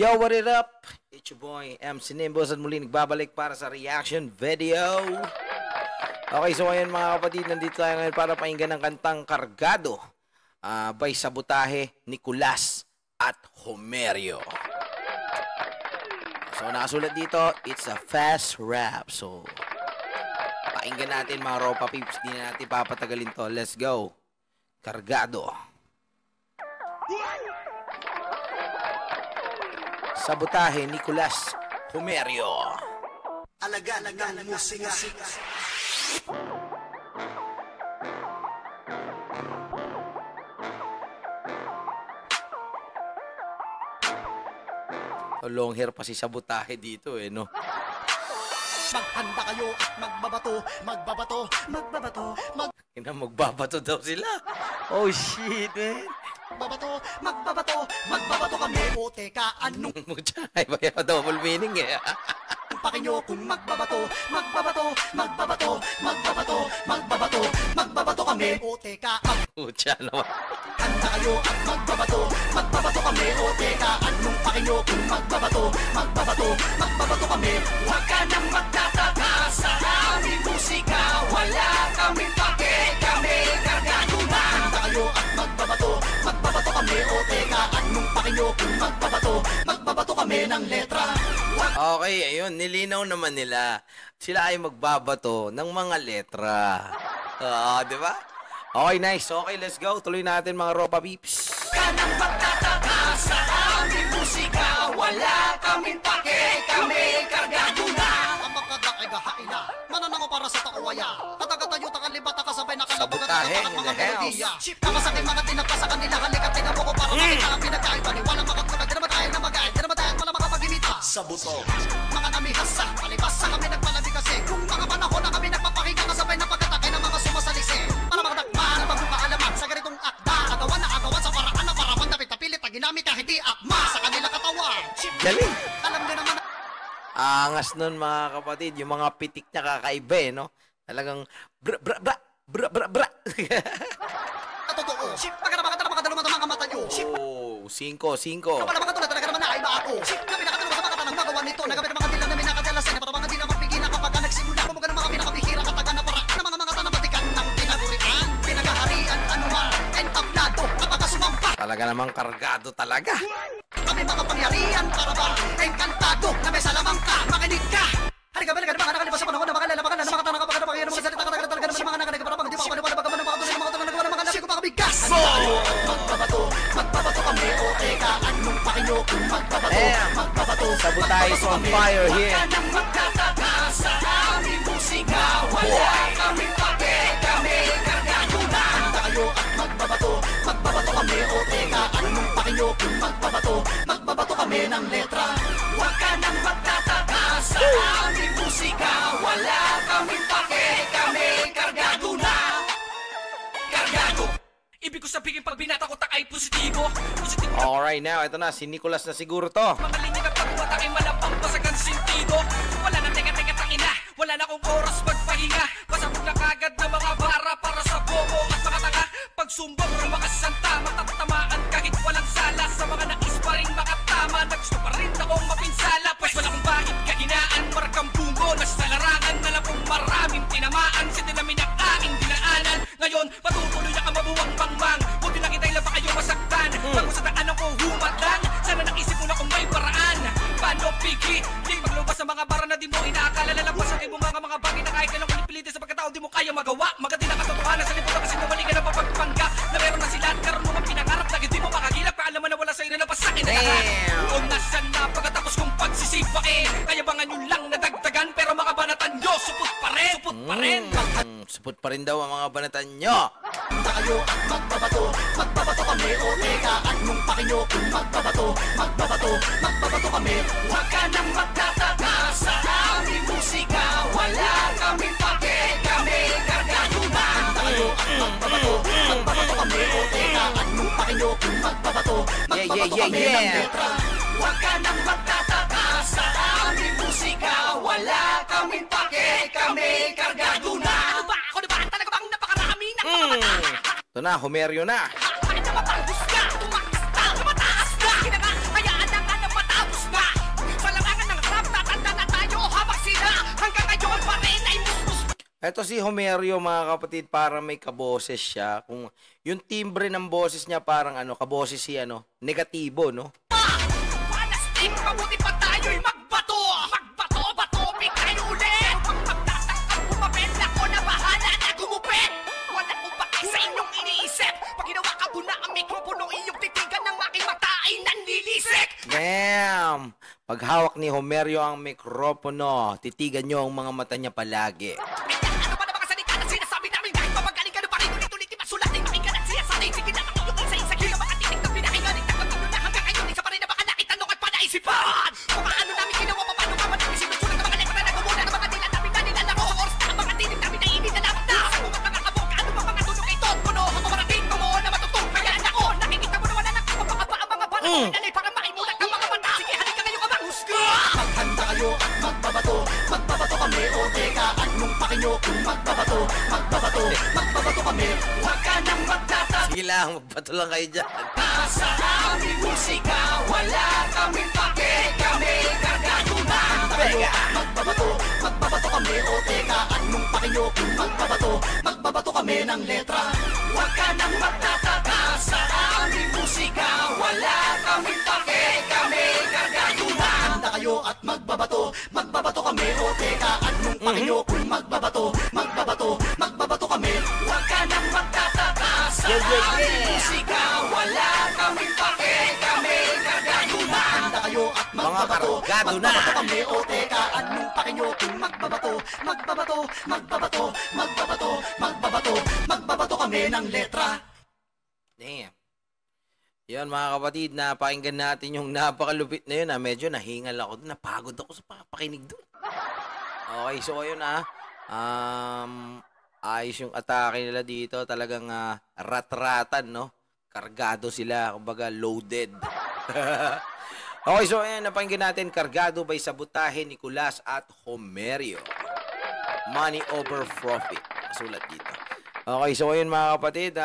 Yo, what it up? It's your boy, MC Nimbos, at muli nagbabalik para sa reaction video. Okay, so ngayon mga kapatid, nandito tayo ngayon para pakinggan ng kantang Kargado by Sabotaje, Nicolas at Homerio. So nakasulat dito, it's a fast rap. So pakinggan natin mga Ropa Peeps, di na natin papatagalin to. Let's go. Kargado. Sabotaje, Nicolas, Homerio. Alaga ng musika. Long hair pa si Sabotaje dito no? Maghanda kayo at magbabato. Magbabato daw sila. Oh shit, man. Magbabato kami. O teka, anong Ay, ba double meaning pakinyo kung magbabato kami. O teka, Pucha naman. handa kayo at magbabato kami. O teka, anong pakinyo kung magbabato kami. Huwag ka nang magtataka sa aming musika. Wala kaming pake, kami kargado na. Handa kayo at magbabato kami. O teka, anong pakinyo kung magbabato kami ng letra. Okay, ayun, nilinaw naman nila. Sila ay magbabato ng mga letra. Di ba? Okay, nice. Okay, let's go. Tuloy natin mga Ropa Peeps. Kanang magtataka sa aming musika. Wala kaming pake, kami kargado na. Ang magkadakay gahaina, mananango para sa takuwaya. Katagatayo, takalibata, kasabay na Sabotaje in the house. Chip kama sa akin, mga tinagpa sa kanila. Halikat, tingnan mo ko para makita ang pinagkaiba. Walang makatulad, di naman tayo na mag-aay. Di naman tayo wala makapag-imita. Sabuto. Mga namihasa, palibasa kami nagpalabi kasi. Kung mga panahon na kami nagpapahinga, kasabay na pagkatakay ng mga sumasalisi. Para makadakma na magbukaalaman sa ganitong akda. Agawan sa paraan na parawan. Dapat napilit na ginamit kahit di akma sa kanila katawan. Galing. Alam nyo naman. Angas nun mga kapatid. Yung mga pitik niya kakaiba no? Talagang bra. Totoo. Ship, pagkaramakatala makadaluma ng mga mata nyo. Ship, Oh, 5. kapala makatulad talaga naman na ay ba ako. Ship, kami nakatulog sa mga tanang magawa nito. Nagapit ang mga dilang namin nakadalasin. Para mga di na magpigina kapag nagsimula. Kumuga ng mga pinakabihira kataga na para ng mga tanamatikan ng tinagurian. Pinagaharian, anuman, entablado, kapag sumampa. Talaga namang kargado talaga. Kami mga pangyarihan para ba enkantado na may salamang ka, makinig ka. Halika ba, mga nakalipas sa panahon na mga lalabakan na mga tanang kapag napakaya ng mga salita talaga naman ng mga nakalipas para pag di pa kapaliwala baka man ang mga tuloy ng mga tanang nagawa ng mga lasyo makabigas. Magbabato kami o teka, anong pakinyo kung magbabato. Sabotaje is on fire here. Huwag ka nang magtataka sa aming musika. Wala kaming pake, kami kargado na. Handa kayo at magbabato kami o teka, anong pakinyo kung magbabato kami ng letra. Huwag ka nang magtataka sa aming musika. Wala kaming pake, kami kargado na. Kargado. Ibig ko sabihin pag binata ko takay positibo. Positibo na Alright, now, ito na. Si Nicolas na siguro to. mga linya kapag matakay malapang basagan sentido. Wala na teka tangina. Wala na akong oras magpahinga. Pasabog na kagad na mga bara para sa bobo at mga tanga. Pag sumbong ng mga santa, matatamaan kahit walang sala. Sa mga nais pa rin makatama, nagsusto pa rin akong mapinsala. Pues wala akong bahid, kahinaan, markang bungo. Nasa larangan na lang kung maraming tinamaan. Sa dinamin ang aking dinaanan. Ngayon, patutuloy ang mabuwang bangmang. Buti na kita'y laba kayo masaktan. Bago sa daan ako humatang. Sana naisip mo na kung may paraan. Paano pigi? Di maglabas sa mga bara na di mo inaakala. Lalabas ang ibong mga bagay na kahit kailang pilitin sa pagkatao di mo kaya magawa. Magati na katotohanan sa liputan kasi nawali ka na mapagpanggap. Na meron na sila at karoon mo mang pinangarap. Lagi di mo makagilap. Kaalaman na wala sa'yo na napasakin na lahat. Kung nasan na pagkatapos kong pagsisipain. Kaya bangan nyo lang nadagdagan. Pero mga banatan nyo, supot pa rin. Supot pa rin daw ang mga banatan nyo. Handa kayo at magbabato kami o teka, anong pakinyo kung magbabato kami. Huwag ka nang magtataka sa aming musika. Wala kaming pake, kami kargado na. Handa kayo at magbabato kami o teka, anong pakinyo kung magbabato kami ng letra. Huwag ka nang magtataka sa aming musika. Wala kaming pake, kami kargado na. Ano ba? Ako na ba? Talaga bang napakarami ng mga mata? Ito na, Homerio na. Bakit na matangos ka? Tumakis ka? Tumataas ka? Kinaga, hayaan na nga na matapos Eto si Homerio, mga kapatid, para may kaboses siya. Kung yung timbre ng boses niya parang kaboses si negatibo, no? Panastik, mabuti pa tayo'y magbato! Magbato, bato, tayo ulit! Magtatangkap, kumapit ako na bahala na gumupit! Wala ko pa sa inyong iniisip! Pag ginawa ka po na ang mikropono, iyong titigan ng aking mata ay nanlilisik! Damn! Pag hawak ni Homerio ang mikropono, titigan nyo ang mga mata niya palagi. Ano ba na mga salita na sinasabi namin kahit mapagaling ka na pa rin ulit-ulit masulat ay makinggan at siya sa atin sige na ang iyong isa-isa yun ang mga titig na pinakinggan nagtagpag na hanggang ngayon isa pa rin na baka nakitanong at panaisipan kung paano namin ginawa paano ka man namin sinusulat ng mga letra na gumuna ng mga tila namin na nilalaro sa oras na ang mga titig namin na init na napta sa mga mga kabog ano ba mga tunog ay tono ang mamarating mo na matutungkayan ako nakikita mo na wala nang kapapakapa ang mga panahon na para maimulat ng mga mata sige halika ngayon ka bang husga Maghanda kayo at magbabato Magbabato kami o teka anong pakinyo kung magbabato Magbabato kami Huwag ka nang magtata Sige lang, magbato lang kayo dyan. Sa aming musika Wala kaming pake Kami kargado na Handa kayo at magbabato kami o teka anong pakinyo kung magbabato kami ng letra Huwag ka nang magtataka Sa aming musika Wala kaming pake Kami kargado na Handa kayo at magbabato kami o teka anong pakinyo kung magbabato kami Huwag ka nang magtataka Sa aming musika Wala kaming pake Kami kargado na Handa kayo at kargado na. magbabato kami o teka anong pakinyo kung magbabato kami ng letra Damn. Yan mga kapatid, napakinggan natin yung napakalupit na yun. Medyo nahingal ako doon. Napagod ako sa pakinig doon. Okay, so ayun ayos yung atake nila dito. Talagang rat-ratan, no? Kargado sila, kumbaga loaded. Okay, so ayun, napakinggan natin Kargado by Sabutahe, Nicolas at Homerio. Money over profit. Sulat dito. Okay, so ayun mga kapatid,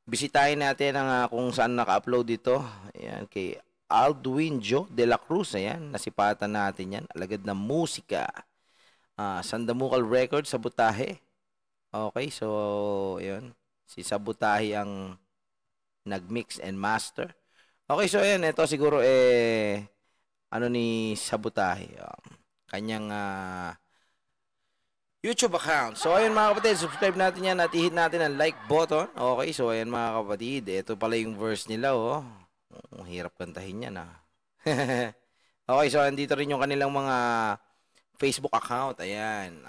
bisitahin natin ang kung saan naka-upload dito. Ayan, kay Aldwin Joe de la Cruz. Ayan, nasipatan natin yan. Alagad na musika. Sandamukal Records, Sabutahe. Okay, so, ayan. Si Sabutahe ang nag-mix and master. Okay, so ayan. Ito siguro, ni Sabutahe. Kanyang YouTube account. So, ayun mga kapatid, subscribe natin yan at i-hit natin ang like button. Okay, so ayan mga kapatid, ito pala yung verse nila, oh. Hirap kantahin yan, Okay, so andito rin yung kanilang mga Facebook account. Ayan,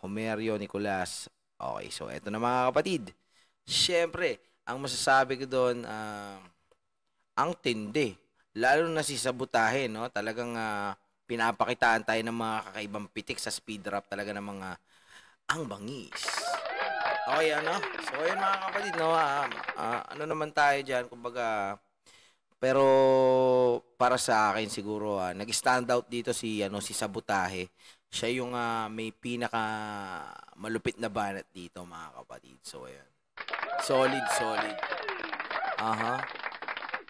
Homerio, Nicolas. Okay, so ito na mga kapatid. Siyempre, ang masasabi ko doon, ang tindi. Lalo na si Sabutahe, no? Talagang pinapakitaan tayo ng mga kakaibang pitik sa speed rap talaga ng mga ang bangis. Okay, So, ayun mga kapatid, no? Naman tayo dyan, kumbaga, pero para sa akin siguro, nag-stand out dito si Sabutahe. Siya yung may pinaka malupit na banat dito, mga kapatid. So, ayun. Solid.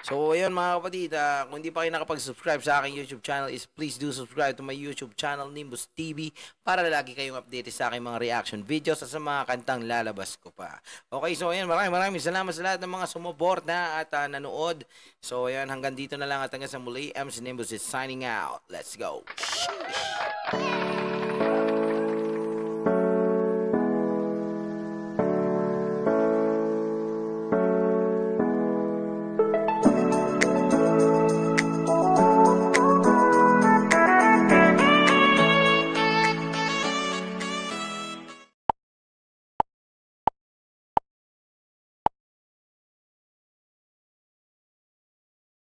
So, ayun mga kapatid, kung hindi pa kayo nakapag-subscribe sa aking YouTube channel is please do subscribe to my YouTube channel, Nimbus TV, para lagi kayong updated sa aking mga reaction videos at sa mga kantang lalabas ko pa. Okay, so ayun, maraming salamat sa lahat ng mga sumuporta at nanood. So, ayun, hanggang dito na lang at hanggang sa muli, MC Nimbus is signing out. Let's go. Sheesh.